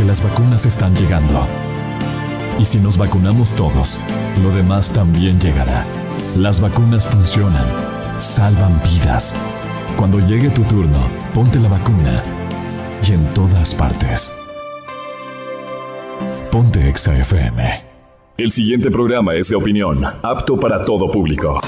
porque las vacunas están llegando. Y si nos vacunamos todos, lo demás también llegará. Las vacunas funcionan, salvan vidas. Cuando llegue tu turno, ponte la vacuna. Y en todas partes. Ponte Exa FM. El siguiente programa es de opinión, apto para todo público.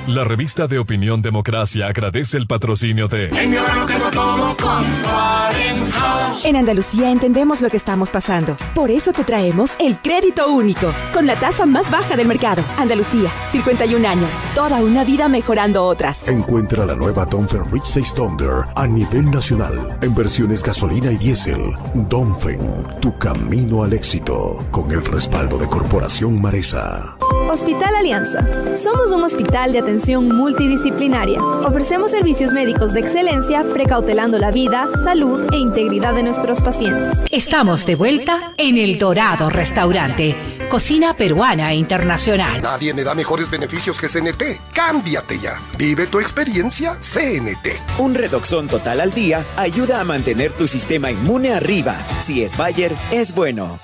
La revista de opinión Democracia agradece el patrocinio de... En mi hogar lo tengo todo con Fahrenheit. En Andalucía entendemos lo que estamos pasando. Por eso te traemos el crédito único, con la tasa más baja del mercado. Andalucía, 51 años, toda una vida mejorando otras. Encuentra la nueva Dongfeng Rich 6 Thunder a nivel nacional, en versiones gasolina y diésel. Dongfeng, tu camino al éxito, con el respaldo de Corporación Maresa. Hospital Alianza. Somos un hospital de atención multidisciplinaria. Ofrecemos servicios médicos de excelencia, precautelando la vida, salud e integridad de nuestros pacientes. Estamos de vuelta en El Dorado Restaurante, cocina peruana e internacional. Nadie me da mejores beneficios que CNT. Cámbiate ya. Vive tu experiencia CNT. Un Redoxon total al día ayuda a mantener tu sistema inmune arriba. Si es Bayer, es bueno.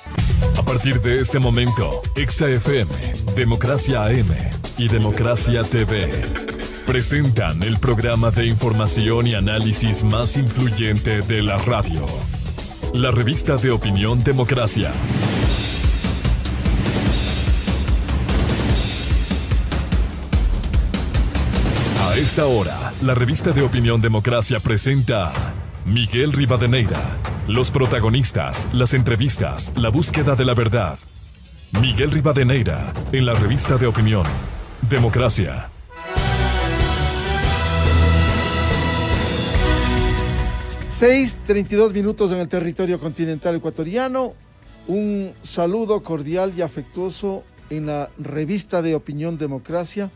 A partir de este momento, Exa FM, Democracia AM y Democracia TV presentan el programa de información y análisis más influyente de la radio. La revista de opinión Democracia. A esta hora, la revista de opinión Democracia presenta Miguel Rivadeneira. Los protagonistas, las entrevistas, la búsqueda de la verdad. Miguel Rivadeneira, en la revista de opinión Democracia. Seis 32 minutos en el territorio continental ecuatoriano. Un saludo cordial y afectuoso en la revista de opinión Democracia.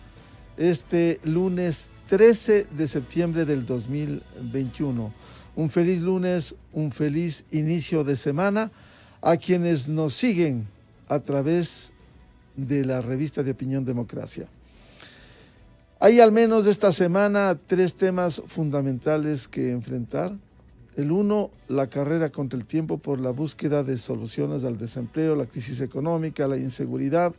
Este lunes 13 de septiembre del 2021. Un feliz lunes, un feliz inicio de semana a quienes nos siguen a través de la revista de opinión Democracia. Hay al menos esta semana 3 temas fundamentales que enfrentar. El uno, la carrera contra el tiempo por la búsqueda de soluciones al desempleo, la crisis económica, la inseguridad.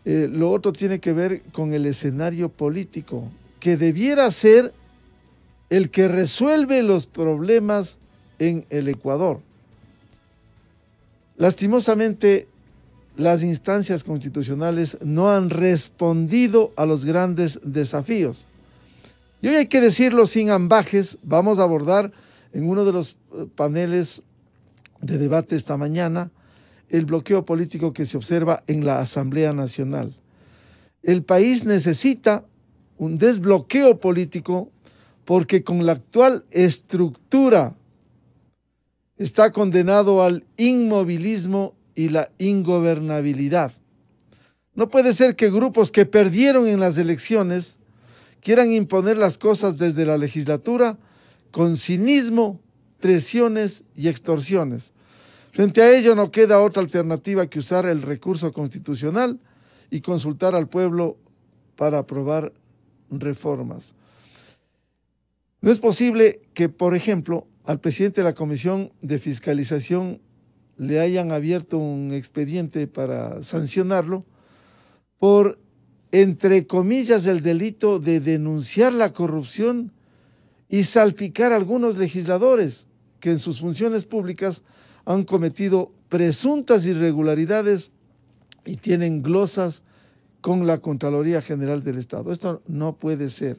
Lo otro tiene que ver con el escenario político, que debiera ser el que resuelve los problemas en el Ecuador. Lastimosamente, las instancias constitucionales no han respondido a los grandes desafíos. Y hoy hay que decirlo sin ambajes, vamos a abordar en uno de los paneles de debate esta mañana el bloqueo político que se observa en la Asamblea Nacional. El país necesita un desbloqueo político porque con la actual estructura está condenado al inmovilismo y la ingobernabilidad. No puede ser que grupos que perdieron en las elecciones quieran imponer las cosas desde la legislatura con cinismo, presiones y extorsiones. Frente a ello no queda otra alternativa que usar el recurso constitucional y consultar al pueblo para aprobar reformas. No es posible que, por ejemplo, al presidente de la Comisión de Fiscalización le hayan abierto un expediente para sancionarlo por, entre comillas, el delito de denunciar la corrupción y salpicar a algunos legisladores que en sus funciones públicas han cometido presuntas irregularidades y tienen glosas con la Contraloría General del Estado. Esto no puede ser.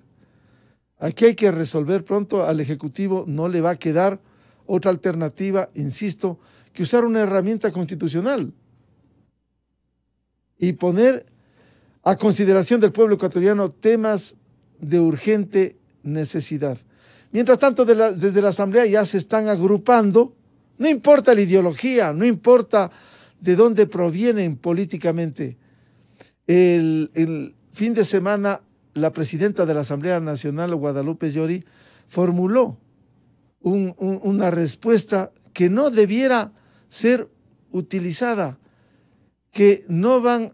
Aquí hay que resolver pronto. Al Ejecutivo no le va a quedar otra alternativa, insisto, que usar una herramienta constitucional y poner a consideración del pueblo ecuatoriano temas de urgente necesidad. Mientras tanto, desde la Asamblea ya se están agrupando, no importa la ideología, no importa de dónde provienen políticamente. El fin de semana, la presidenta de la Asamblea Nacional, Guadalupe Llori, formuló una respuesta que no debiera ser utilizada, que no van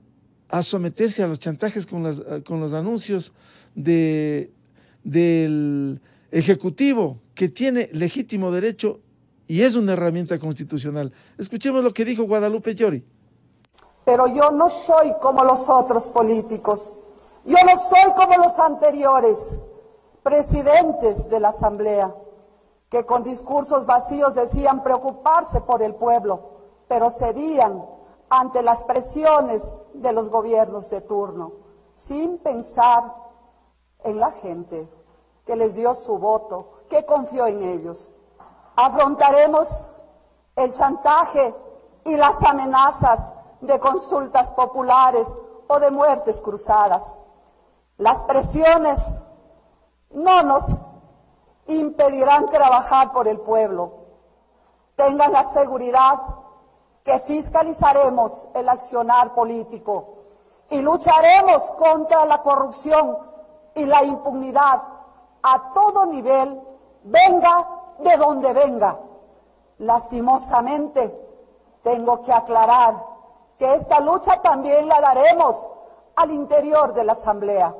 a someterse a los chantajes con los anuncios del Ejecutivo, que tiene legítimo derecho y es una herramienta constitucional. Escuchemos lo que dijo Guadalupe Llori. Pero yo no soy como los otros políticos. Yo no soy como los anteriores presidentes de la Asamblea, que con discursos vacíos decían preocuparse por el pueblo, pero cedían ante las presiones de los gobiernos de turno, sin pensar en la gente que les dio su voto, que confió en ellos. Afrontaremos el chantaje y las amenazas de consultas populares o de muertes cruzadas. Las presiones no nos impedirán trabajar por el pueblo. Tengan la seguridad que fiscalizaremos el accionar político y lucharemos contra la corrupción y la impunidad a todo nivel, venga de donde venga. Lastimosamente, tengo que aclarar que esta lucha también la daremos al interior de la Asamblea.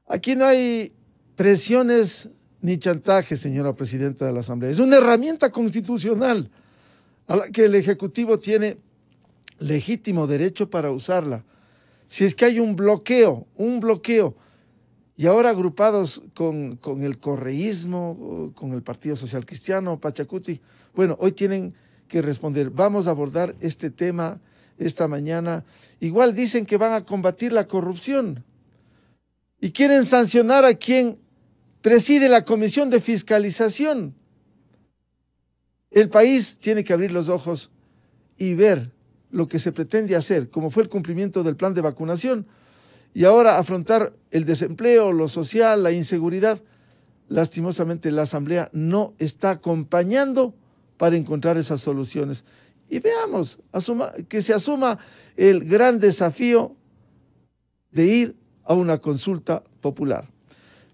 Aquí no hay presiones ni chantaje, señora presidenta de la Asamblea. Es una herramienta constitucional a la que el Ejecutivo tiene legítimo derecho para usarla. Si es que hay un bloqueo, y ahora agrupados con el correísmo, con el Partido Social Cristiano, Pachacuti, bueno, hoy tienen que responder. Vamos a abordar este tema esta mañana. Igual dicen que van a combatir la corrupción y quieren sancionar a quien preside la Comisión de Fiscalización. El país tiene que abrir los ojos y ver lo que se pretende hacer, como fue el cumplimiento del plan de vacunación, y ahora afrontar el desempleo, lo social, la inseguridad. Lastimosamente la Asamblea no está acompañando para encontrar esas soluciones. Y veamos, que se asuma el gran desafío de ir a una consulta popular.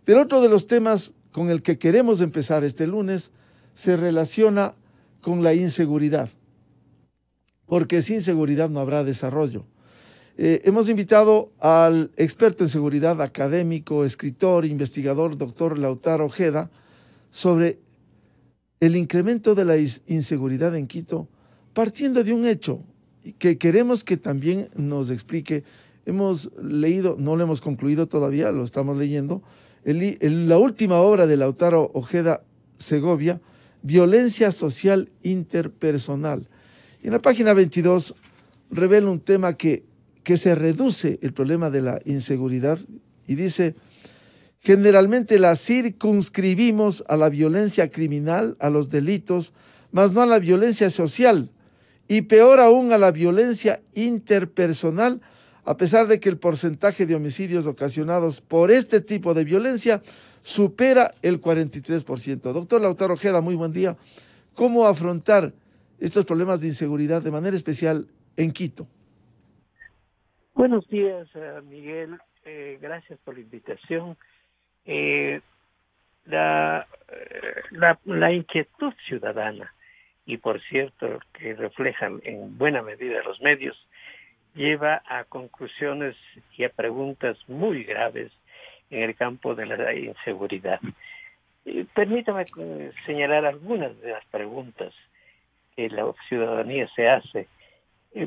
Pero otro de los temas con el que queremos empezar este lunes se relaciona con la inseguridad, porque sin seguridad no habrá desarrollo. Hemos invitado al experto en seguridad, académico, escritor, investigador, doctor Lautaro Ojeda, sobre el incremento de la inseguridad en Quito, partiendo de un hecho que queremos que también nos explique. Hemos leído, no lo hemos concluido todavía, lo estamos leyendo, la última obra de Lautaro Ojeda Segovia, Violencia Social Interpersonal. Y en la página 22 revela un tema que se reduce el problema de la inseguridad y dice: generalmente la circunscribimos a la violencia criminal, a los delitos, mas no a la violencia social y peor aún a la violencia interpersonal, a pesar de que el porcentaje de homicidios ocasionados por este tipo de violencia supera el 43%. Doctor Lautaro Ojeda, muy buen día. ¿Cómo afrontar estos problemas de inseguridad de manera especial en Quito? Buenos días, Miguel. Gracias por la invitación. La inquietud ciudadana, y por cierto que reflejan en buena medida los medios, lleva a conclusiones y a preguntas muy graves en el campo de la inseguridad. Permítame señalar algunas de las preguntas que la ciudadanía se hace.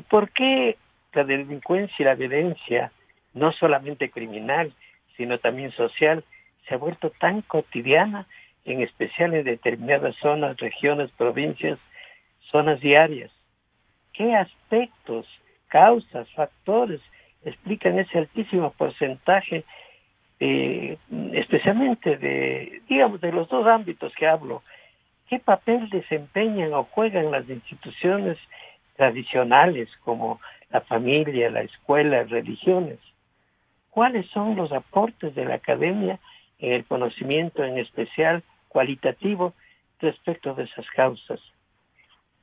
¿Por qué la delincuencia y la violencia, no solamente criminal, sino también social, se ha vuelto tan cotidiana, en especial en determinadas zonas, regiones, provincias, zonas diarias? ¿Qué aspectos, causas, factores explican ese altísimo porcentaje, especialmente de los dos ámbitos que hablo? ¿Qué papel desempeñan o juegan las instituciones tradicionales como la familia, la escuela, religiones? ¿Cuáles son los aportes de la academia en el conocimiento, en especial cualitativo, respecto de esas causas?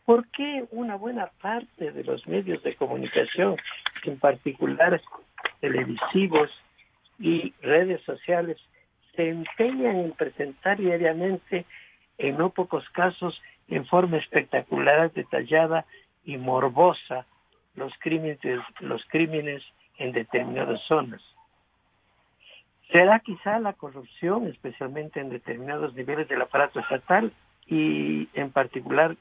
¿Por qué una buena parte de los medios de comunicación, en particular televisivos y redes sociales, se empeñan en presentar diariamente en no pocos casos en forma espectacular, detallada y morbosa los crímenes en determinadas zonas. ¿Será quizá la corrupción, especialmente en determinados niveles del aparato estatal y en particular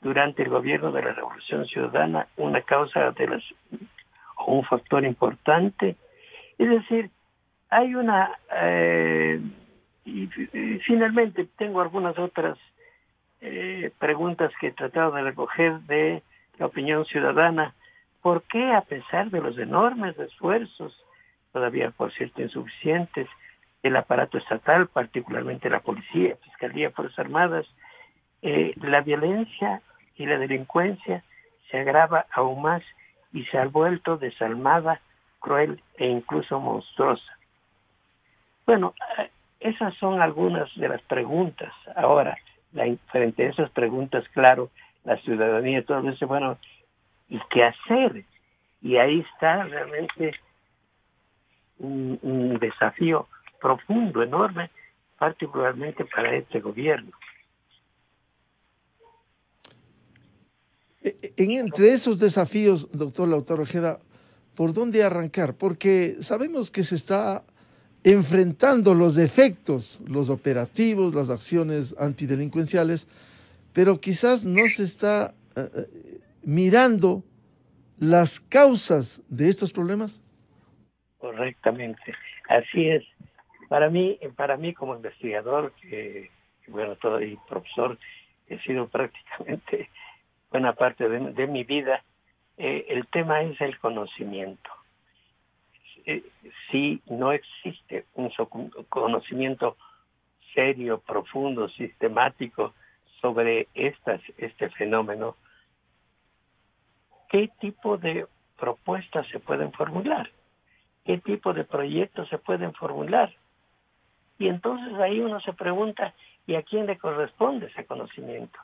durante el gobierno de la Revolución Ciudadana, una causa o un factor importante? Es decir, hay y finalmente tengo algunas otras preguntas que he tratado de recoger de la opinión ciudadana. ¿Por qué, a pesar de los enormes esfuerzos, todavía por cierto insuficientes, el aparato estatal, particularmente la policía, fiscalía, fuerzas armadas, la violencia y la delincuencia se agrava aún más y se ha vuelto desalmada, cruel e incluso monstruosa? Bueno, esas son algunas de las preguntas. Ahora, frente a esas preguntas, claro, la ciudadanía todo dice, bueno, ¿y qué hacer? Y ahí está realmente un desafío profundo, enorme, particularmente para este gobierno. Entre esos desafíos, doctor Lautaro Ojeda, ¿por dónde arrancar? Porque sabemos que se está enfrentando los efectos, los operativos, las acciones antidelincuenciales, pero quizás no se está mirando las causas de estos problemas. Correctamente, así es. Para mí como investigador, y profesor, he sido prácticamente buena parte de mi vida, el tema es el conocimiento. Si no existe un conocimiento serio, profundo, sistemático sobre este fenómeno, ¿qué tipo de propuestas se pueden formular? ¿Qué tipo de proyectos se pueden formular? Y entonces ahí uno se pregunta, ¿y a quién le corresponde ese conocimiento?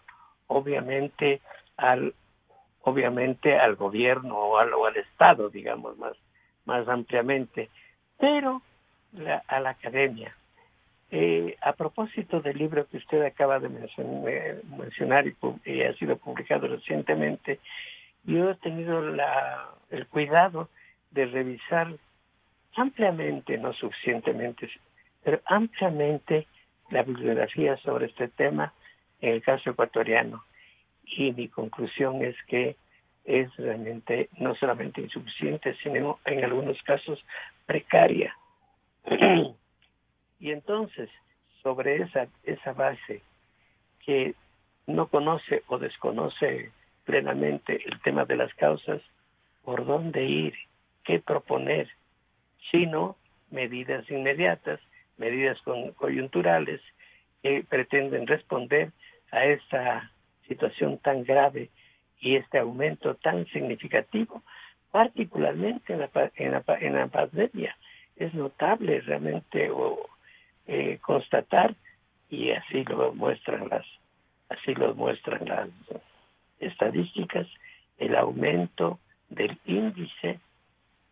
Obviamente al gobierno o al Estado, digamos, más ampliamente, pero a la academia. A propósito del libro que usted acaba de mencionar y ha sido publicado recientemente, yo he tenido el cuidado de revisar ampliamente, no suficientemente, pero ampliamente la bibliografía sobre este tema en el caso ecuatoriano. Y mi conclusión es que es realmente no solamente insuficiente, sino en algunos casos precaria. Y entonces, sobre esa base que no conoce o desconoce plenamente el tema de las causas, ¿por dónde ir? ¿Qué proponer? Sino medidas inmediatas, medidas coyunturales que pretenden responder a esta situación tan grave y este aumento tan significativo, particularmente en la pandemia. Es notable realmente constatar, y así lo muestran las estadísticas, el aumento del índice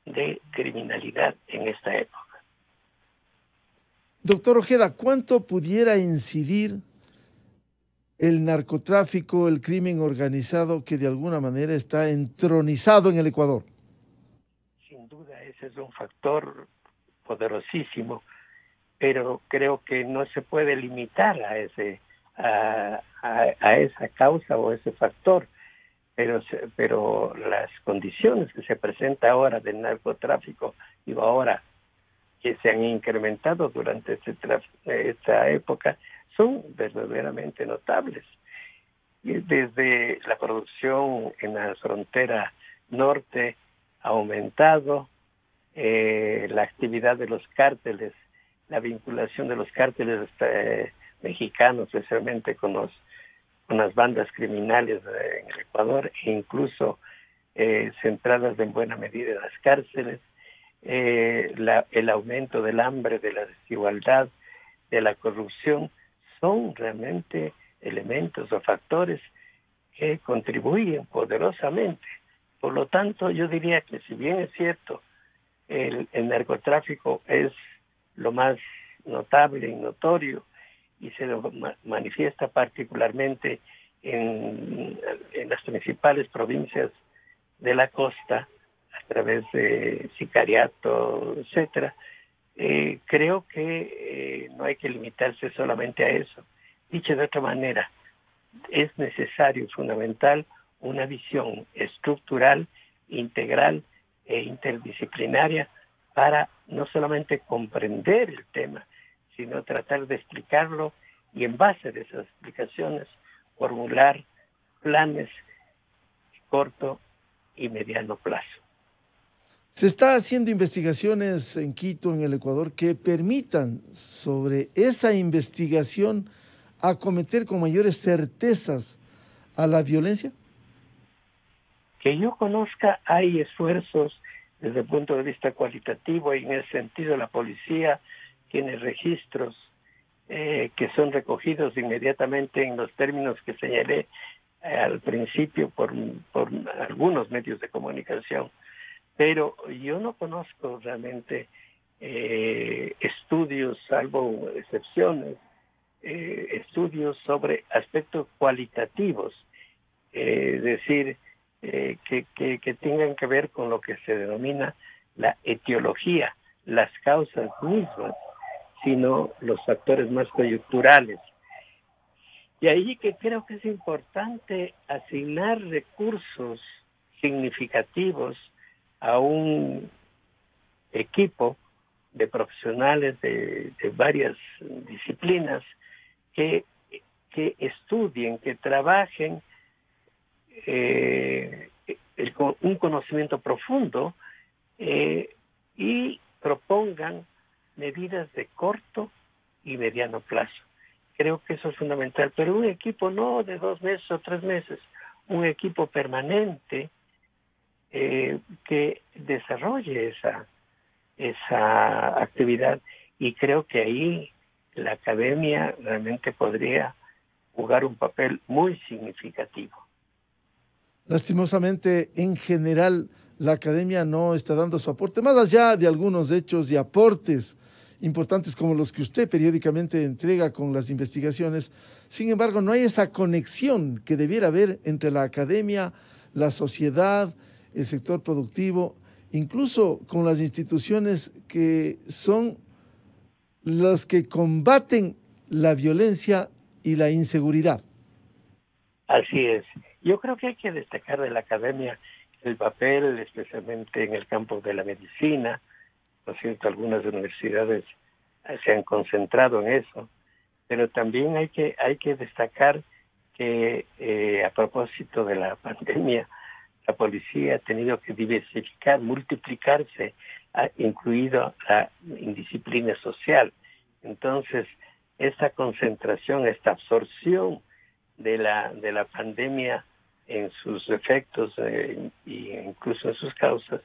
de criminalidad en esta época. Doctor Ojeda, ¿cuánto pudiera incidir el narcotráfico, el crimen organizado que de alguna manera está entronizado en el Ecuador? Sin duda, ese es un factor poderosísimo, pero creo que no se puede limitar a esa causa o ese factor. Pero las condiciones que se presentan ahora del narcotráfico, digo ahora, que se han incrementado durante esta época, son verdaderamente notables. Y desde la producción en la frontera norte ha aumentado, la actividad de los cárteles, la vinculación de los cárteles mexicanos, especialmente con las bandas criminales en el Ecuador, e incluso centradas en buena medida en las cárceles, el aumento del hambre, de la desigualdad, de la corrupción, son realmente elementos o factores que contribuyen poderosamente. Por lo tanto, yo diría que si bien es cierto, el narcotráfico es lo más notable y notorio, y se manifiesta particularmente en las principales provincias de la costa a través de sicariato, etcétera. Creo que no hay que limitarse solamente a eso. Dicho de otra manera, es necesario y fundamental una visión estructural, integral e interdisciplinaria para no solamente comprender el tema, sino tratar de explicarlo y en base a esas explicaciones formular planes corto y mediano plazo. Se está haciendo investigaciones en Quito, en el Ecuador, que permitan sobre esa investigación acometer con mayores certezas a la violencia. Que yo conozca, hay esfuerzos desde el punto de vista cualitativo y en ese sentido la policía tiene registros que son recogidos inmediatamente en los términos que señalé al principio por algunos medios de comunicación. Pero yo no conozco realmente estudios, salvo excepciones, estudios sobre aspectos cualitativos, es decir, que tengan que ver con lo que se denomina la etiología, las causas mismas, sino los factores más coyunturales. Y ahí que creo que es importante asignar recursos significativos a un equipo de profesionales de varias disciplinas que estudien, que trabajen un conocimiento profundo y propongan medidas de corto y mediano plazo. Creo que eso es fundamental, pero un equipo no de 2 meses o 3 meses, un equipo permanente que desarrolle esa actividad, y creo que ahí la academia realmente podría jugar un papel muy significativo. Lastimosamente, en general, la academia no está dando su aporte, más allá de algunos hechos y aportes importantes como los que usted periódicamente entrega con las investigaciones. Sin embargo, no hay esa conexión que debiera haber entre la academia, la sociedad, el sector productivo, incluso con las instituciones que son las que combaten la violencia y la inseguridad. Así es. Yo creo que hay que destacar de la academia el papel, especialmente en el campo de la medicina. Por cierto, algunas universidades se han concentrado en eso, pero también hay que destacar que a propósito de la pandemia, la policía ha tenido que diversificar, multiplicarse, incluido la indisciplina social. Entonces, esta concentración, esta absorción de la pandemia en sus efectos e incluso en sus causas,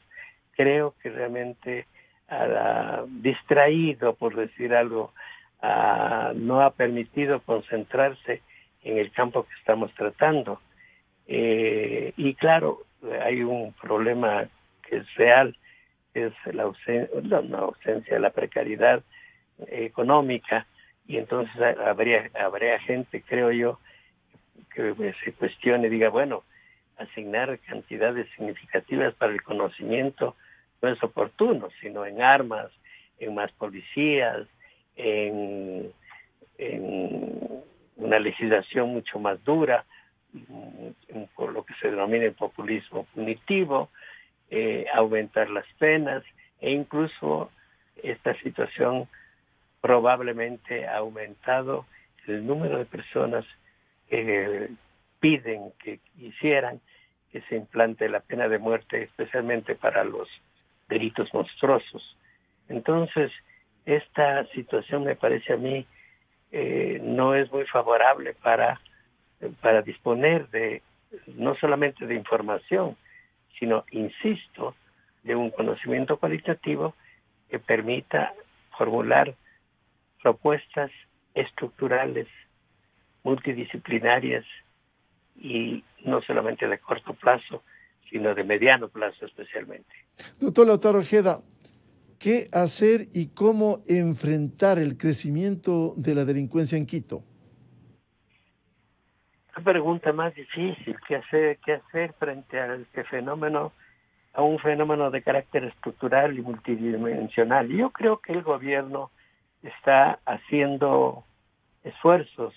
creo que realmente ha distraído, por decir algo, no ha permitido concentrarse en el campo que estamos tratando. Y claro, hay un problema que es real, es la ausencia, la precariedad económica, y entonces habría gente, creo yo, que se cuestione y diga, bueno, asignar cantidades significativas para el conocimiento no es oportuno, sino en armas, en más policías, en una legislación mucho más dura, por lo que se denomina el populismo punitivo, aumentar las penas, e incluso esta situación probablemente ha aumentado el número de personas que piden, que quisieran que se implante la pena de muerte, especialmente para los delitos monstruosos. Entonces, esta situación me parece a mí no es muy favorable para disponer de no solamente de información, sino, insisto, de un conocimiento cualitativo que permita formular propuestas estructurales, multidisciplinarias y no solamente de corto plazo, sino de mediano plazo especialmente. Doctor Lautaro Ojeda, ¿Qué hacer y cómo enfrentar el crecimiento de la delincuencia en Quito? La pregunta más difícil, ¿qué hacer frente a este fenómeno, a un fenómeno de carácter estructural y multidimensional? Yo creo que el gobierno está haciendo esfuerzos.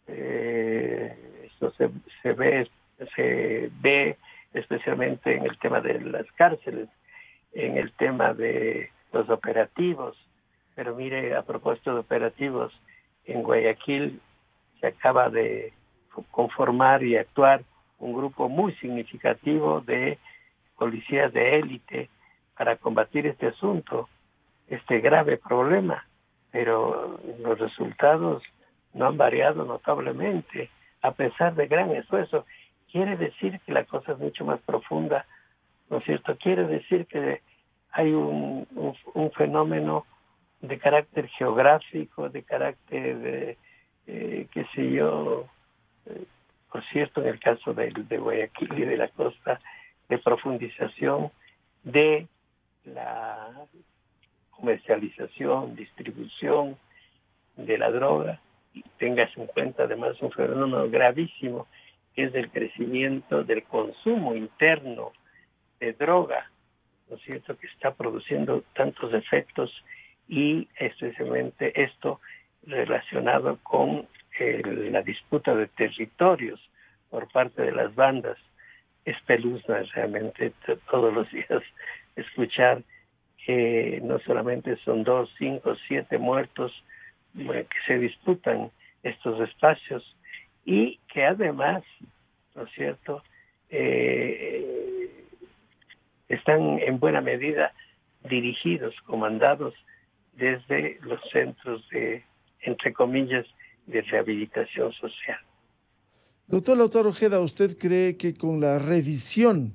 Esto se ve especialmente en el tema de las cárceles, en el tema de los operativos. Pero mire, a propósito de operativos, en Guayaquil se acaba de conformar y actuar un grupo muy significativo de policías de élite para combatir este asunto, este grave problema, pero los resultados no han variado notablemente, a pesar de gran esfuerzo. Quiere decir que la cosa es mucho más profunda, ¿no es cierto? Quiere decir que hay un fenómeno de carácter geográfico, de carácter, qué sé yo, por cierto, en el caso de Guayaquil y de la costa, de profundización de la comercialización, distribución de la droga. Y tengas en cuenta además un fenómeno gravísimo, que es el crecimiento del consumo interno de droga, ¿no es cierto?, que está produciendo tantos efectos, y especialmente esto relacionado con la disputa de territorios por parte de las bandas. Espeluznante realmente todos los días escuchar que no solamente son 2, 5, 7 muertos que se disputan estos espacios, y que además, ¿no es cierto?, están en buena medida dirigidos, comandados desde los centros de, entre comillas, de rehabilitación social. Doctor Lautaro Ojeda, ¿usted cree que con la revisión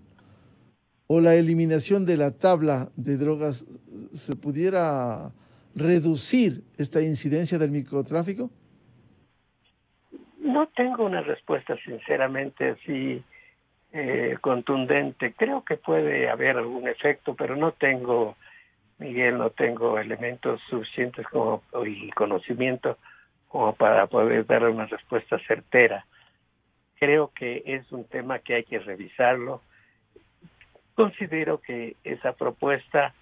o la eliminación de la tabla de drogas se pudiera reducir esta incidencia del microtráfico? No tengo una respuesta sinceramente así contundente. Creo que puede haber algún efecto, pero no tengo, Miguel, no tengo elementos suficientes y conocimiento como para poder dar una respuesta certera. Creo que es un tema que hay que revisarlo. Considero que esa propuesta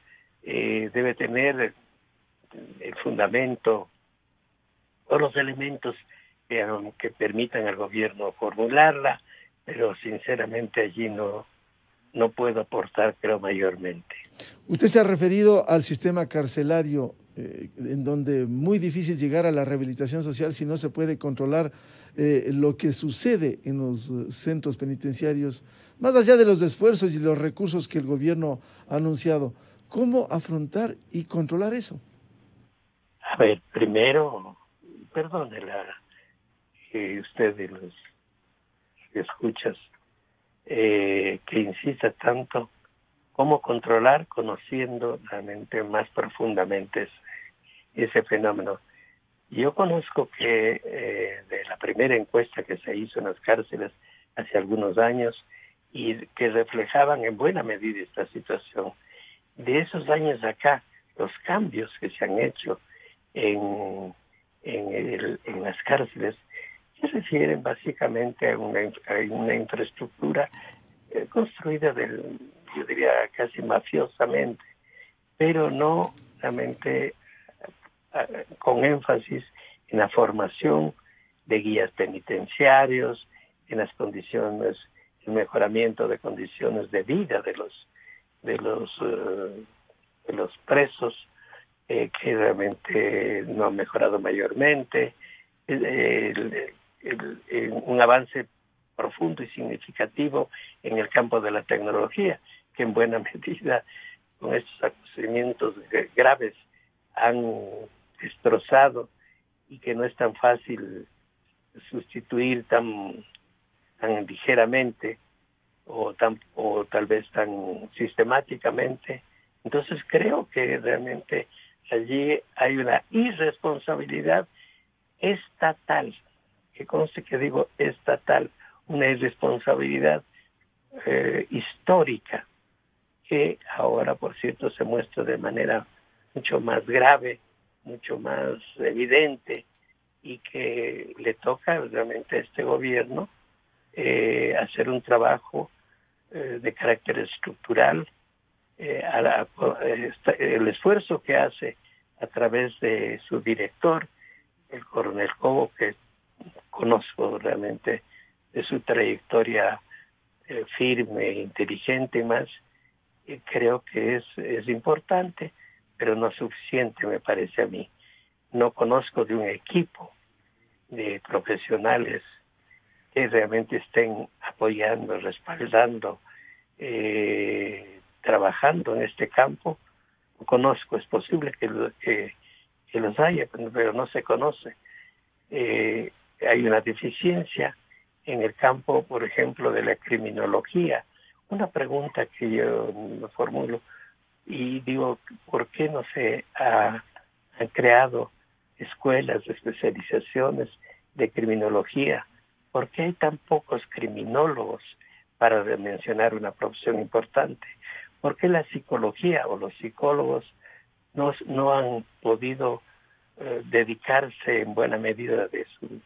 debe tener el fundamento o los elementos que permitan al gobierno formularla, pero sinceramente allí no puedo aportar, creo, mayormente. Usted se ha referido al sistema carcelario, en donde muy difícil llegar a la rehabilitación social si no se puede controlar lo que sucede en los centros penitenciarios, más allá de los esfuerzos y los recursos que el gobierno ha anunciado. ¿Cómo afrontar y controlar eso? A ver, primero, perdónela usted y los escuchas que insista tanto. ¿Cómo controlar? Conociendo realmente más profundamente ese fenómeno. Yo conozco que de la primera encuesta que se hizo en las cárceles hace algunos años y que reflejaban en buena medida esta situación, de esos años acá, los cambios que se han hecho en las cárceles se refieren básicamente a una infraestructura construida yo diría casi mafiosamente, pero no realmente con énfasis en la formación de guías penitenciarios, en las condiciones, el mejoramiento de condiciones de vida de los presos, que realmente no han mejorado mayormente, un avance profundo y significativo en el campo de la tecnología, que en buena medida con estos acontecimientos graves han destrozado y que no es tan fácil sustituir tan ligeramente o tal vez tan sistemáticamente. Entonces creo que realmente allí hay una irresponsabilidad estatal, que conste que digo estatal, una irresponsabilidad histórica que ahora, por cierto, se muestra de manera mucho más grave, mucho más evidente, y que le toca realmente a este gobierno hacer un trabajo de carácter estructural, el esfuerzo que hace a través de su director, el coronel Cobo, que conozco realmente de su trayectoria firme, inteligente y más, creo que es importante, pero no suficiente, me parece a mí. No conozco de un equipo de profesionales que realmente estén apoyando, respaldando, trabajando en este campo. No conozco, es posible que los haya, pero no se conoce. Hay una deficiencia en el campo, por ejemplo, de la criminología. Una pregunta que yo me formulo y digo, ¿por qué no se han creado escuelas de especializaciones de criminología? ¿Por qué hay tan pocos criminólogos, para mencionar una profesión importante? ¿Por qué la psicología o los psicólogos no han podido dedicarse en buena medida de su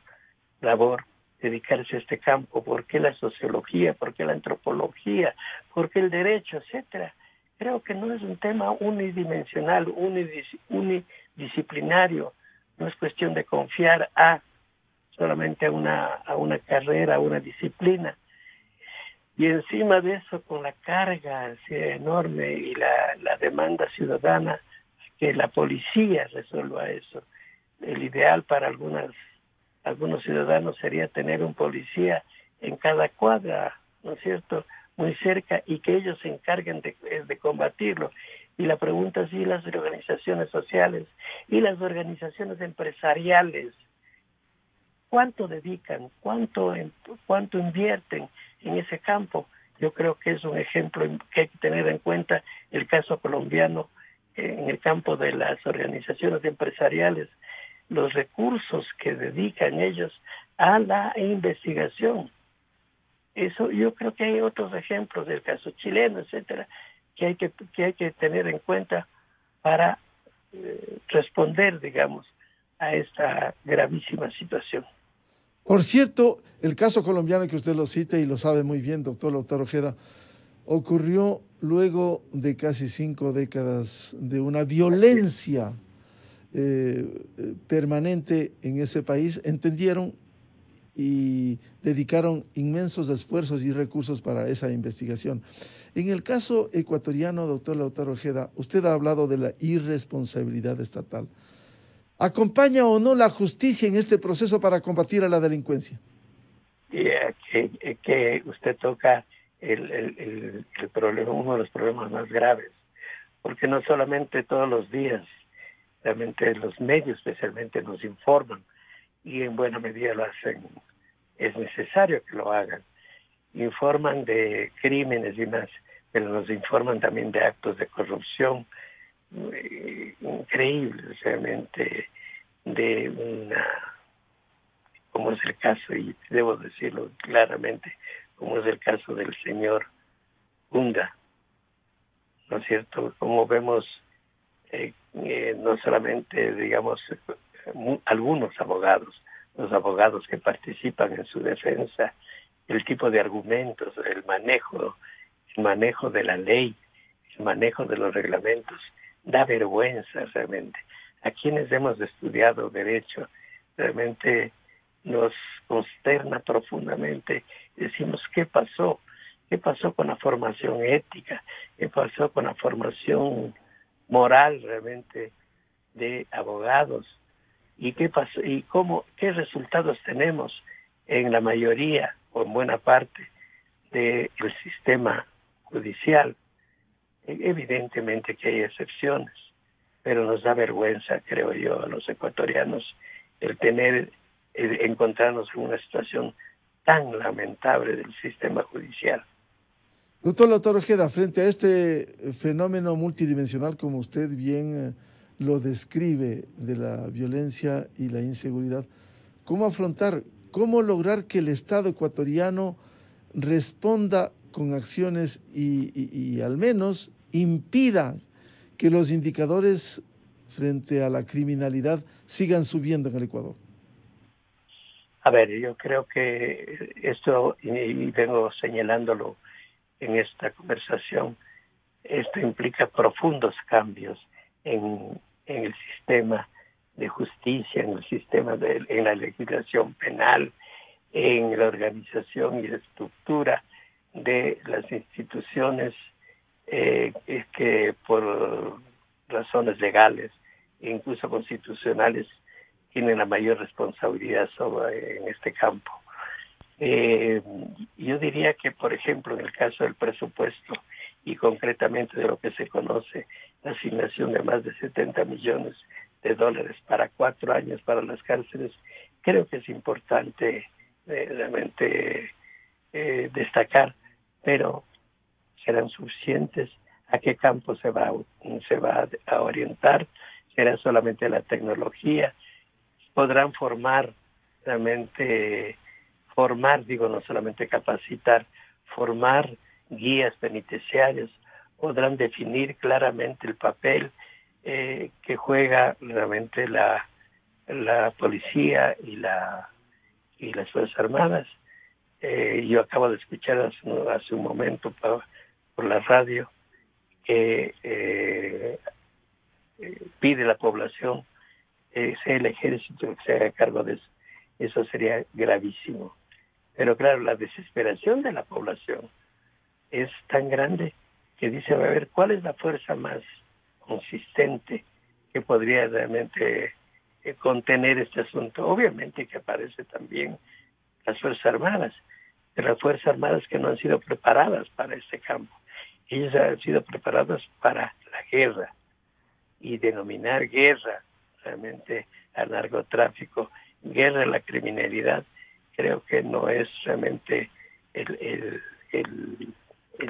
labor, dedicarse a este campo? ¿Por qué la sociología? ¿Por qué la antropología? ¿Por qué el derecho, etcétera? Creo que no es un tema unidimensional, unidisciplinario. No es cuestión de confiar solamente a una carrera, a una disciplina. Y encima de eso, con la carga enorme y la demanda ciudadana, que la policía resuelva eso. El ideal para algunos ciudadanos sería tener un policía en cada cuadra, ¿no es cierto?, muy cerca, y que ellos se encarguen de combatirlo. Y la pregunta es, ¿y las organizaciones sociales y las organizaciones empresariales cuánto dedican, cuánto invierten en ese campo? Yo creo que es un ejemplo que hay que tener en cuenta el caso colombiano en el campo de las organizaciones empresariales, los recursos que dedican ellos a la investigación. Eso, yo creo que hay otros ejemplos del caso chileno, etcétera, que hay que tener en cuenta para responder, digamos, a esta gravísima situación. Por cierto, el caso colombiano que usted lo cita y lo sabe muy bien, doctor Lautaro Ojeda, ocurrió luego de casi 5 décadas de una violencia permanente en ese país. Entendieron y dedicaron inmensos esfuerzos y recursos para esa investigación. En el caso ecuatoriano, doctor Lautaro Ojeda, usted ha hablado de la irresponsabilidad estatal. ¿Acompaña o no la justicia en este proceso para combatir a la delincuencia? Que usted toca el problema, uno de los problemas más graves, porque no solamente todos los días, realmente los medios especialmente nos informan, y en buena medida lo hacen, es necesario que lo hagan, informan de crímenes y más, pero nos informan también de actos de corrupción increíbles, realmente, de como es el caso, y debo decirlo claramente, como es el caso del señor Hunda, ¿no es cierto? Como vemos, no solamente, digamos, algunos abogados, los abogados que participan en su defensa, el tipo de argumentos, el manejo de la ley, el manejo de los reglamentos, da vergüenza realmente. A quienes hemos estudiado derecho, realmente nos consterna profundamente. Decimos, ¿qué pasó? ¿Qué pasó con la formación ética? ¿Qué pasó con la formación moral realmente de abogados? ¿Y qué pasó? ¿Y qué resultados tenemos en la mayoría o en buena parte del sistema judicial? Evidentemente que hay excepciones, pero nos da vergüenza, creo yo, a los ecuatorianos el encontrarnos en una situación tan lamentable del sistema judicial. Doctor Lautaro Ojeda, frente a este fenómeno multidimensional, como usted bien lo describe, de la violencia y la inseguridad, ¿cómo afrontar, cómo lograr que el Estado ecuatoriano responda con acciones y al menos impida que los indicadores frente a la criminalidad sigan subiendo en el Ecuador? A ver, yo creo que esto, y vengo señalándolo en esta conversación, esto implica profundos cambios en el sistema de justicia, en el sistema en la legislación penal, en la organización y la estructura de las instituciones que por razones legales e incluso constitucionales tienen la mayor responsabilidad en este campo. Yo diría que, por ejemplo, en el caso del presupuesto y concretamente de lo que se conoce, la asignación de más de $70 millones para 4 años para las cárceles, creo que es importante realmente destacar, pero ¿serán suficientes? ¿A qué campo se va a orientar? ¿Será solamente la tecnología? ¿Podrán no solamente capacitar, formar guías penitenciarios? ¿Podrán definir claramente el papel que juega realmente la policía y las Fuerzas Armadas? Yo acabo de escuchar hace un momento por la radio que pide la población sea el ejército que se haga cargo de eso. Eso sería gravísimo. Pero claro, la desesperación de la población es tan grande que dice, a ver, ¿cuál es la fuerza más consistente que podría realmente contener este asunto? Obviamente que aparece también las Fuerzas Armadas, pero las Fuerzas Armadas que no han sido preparadas para este campo. Ellas han sido preparadas para la guerra, y denominar guerra realmente al narcotráfico, guerra a la criminalidad, creo que no es realmente el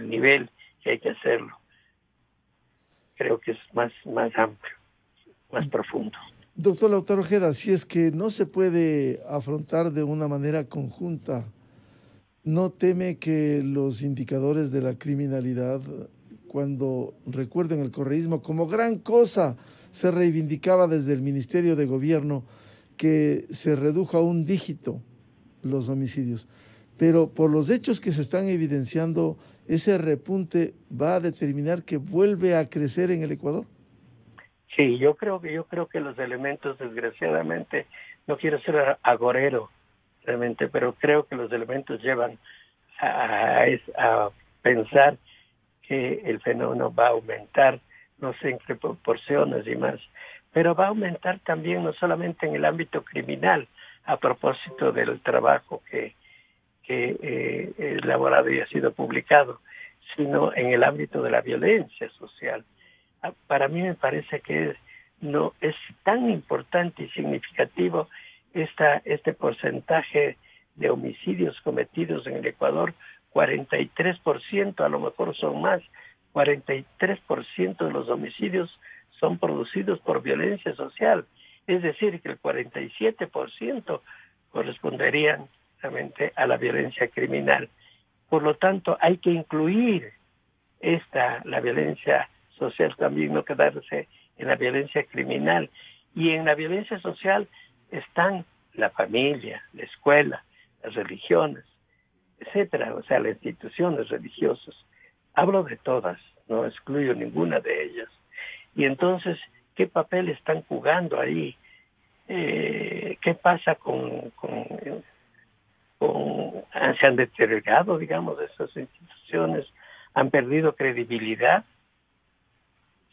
nivel que hay que hacerlo. Creo que es más amplio, más profundo. Doctor Lautaro Ojeda, si es que no se puede afrontar de una manera conjunta, ¿no teme que los indicadores de la criminalidad, cuando recuerden el correísmo como gran cosa, se reivindicaba desde el Ministerio de Gobierno que se redujo a un dígito los homicidios? Pero por los hechos que se están evidenciando, ¿ese repunte va a determinar que vuelve a crecer en el Ecuador? Sí, yo creo que los elementos, desgraciadamente, no quiero ser agorero realmente, pero creo que los elementos llevan a pensar que el fenómeno va a aumentar, no sé en qué proporciones y más, pero va a aumentar también no solamente en el ámbito criminal, a propósito del trabajo que elaborado y ha sido publicado, sino en el ámbito de la violencia social. Para mí me parece que no es tan importante y significativo este porcentaje de homicidios cometidos en el Ecuador, 43%, a lo mejor son más, 43% de los homicidios son producidos por violencia social, es decir, que el 47% corresponderían realmente a la violencia criminal. Por lo tanto, hay que incluir la violencia social también, no quedarse en la violencia criminal. Y en la violencia social están la familia, la escuela, las religiones, etcétera, o sea, las instituciones religiosas. Hablo de todas, no excluyo ninguna de ellas. Y entonces, ¿qué papel están jugando ahí? ¿Qué pasa se han deteriorado, digamos, esas instituciones? ¿Han perdido credibilidad?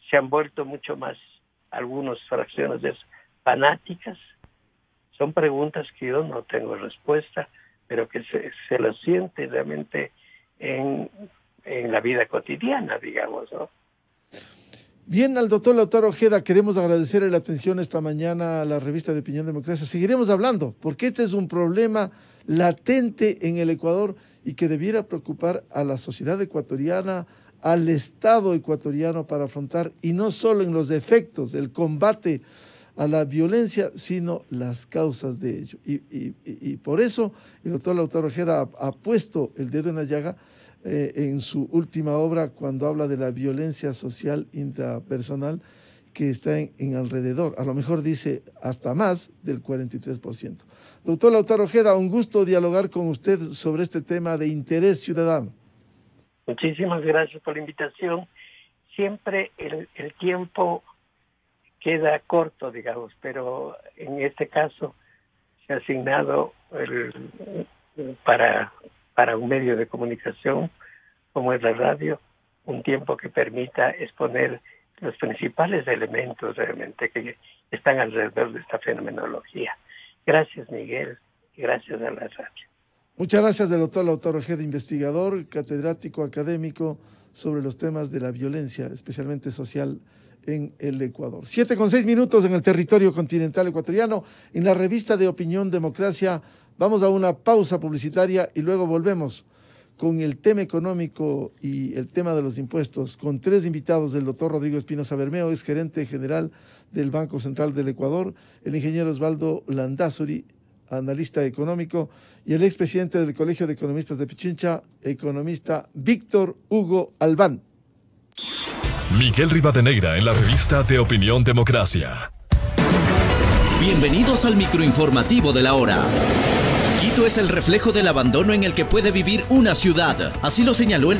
¿Se han vuelto mucho más, algunas fracciones de eso, fanáticas? Son preguntas que yo no tengo respuesta, pero que se lo siente realmente en la vida cotidiana, digamos, ¿no? Bien, al doctor Lautaro Ojeda queremos agradecerle la atención esta mañana a la revista de Opinión Democracia. Seguiremos hablando, porque este es un problema latente en el Ecuador y que debiera preocupar a la sociedad ecuatoriana, al Estado ecuatoriano para afrontar, y no solo en los efectos del combate a la violencia, sino las causas de ello. Y por eso el doctor Lautaro Ojeda ha puesto el dedo en la llaga en su última obra cuando habla de la violencia social intrapersonal, que está en alrededor, a lo mejor dice hasta más del 43%. Doctor Lautaro Ojeda, un gusto dialogar con usted sobre este tema de interés ciudadano. Muchísimas gracias por la invitación. Siempre el tiempo queda corto, digamos, pero en este caso se ha asignado para un medio de comunicación como es la radio, un tiempo que permita exponer los principales elementos realmente que están alrededor de esta fenomenología. Gracias, Miguel, y gracias a la radio. Muchas gracias del doctor Lautaro Ojeda, investigador, catedrático académico sobre los temas de la violencia, especialmente social, en el Ecuador. 7:06 en el territorio continental ecuatoriano. En la revista de Opinión Democracia vamos a una pausa publicitaria y luego volvemos con el tema económico y el tema de los impuestos, con 3 invitados: del doctor Rodrigo Espinosa Bermeo, ex gerente general del Banco Central del Ecuador, el ingeniero Osvaldo Landázuri, analista económico, y el expresidente del Colegio de Economistas de Pichincha, economista Víctor Hugo Albán. Miguel Rivadeneira en la revista de Opinión Democracia. Bienvenidos al microinformativo de la hora. Quito es el reflejo del abandono en el que puede vivir una ciudad. Así lo señaló el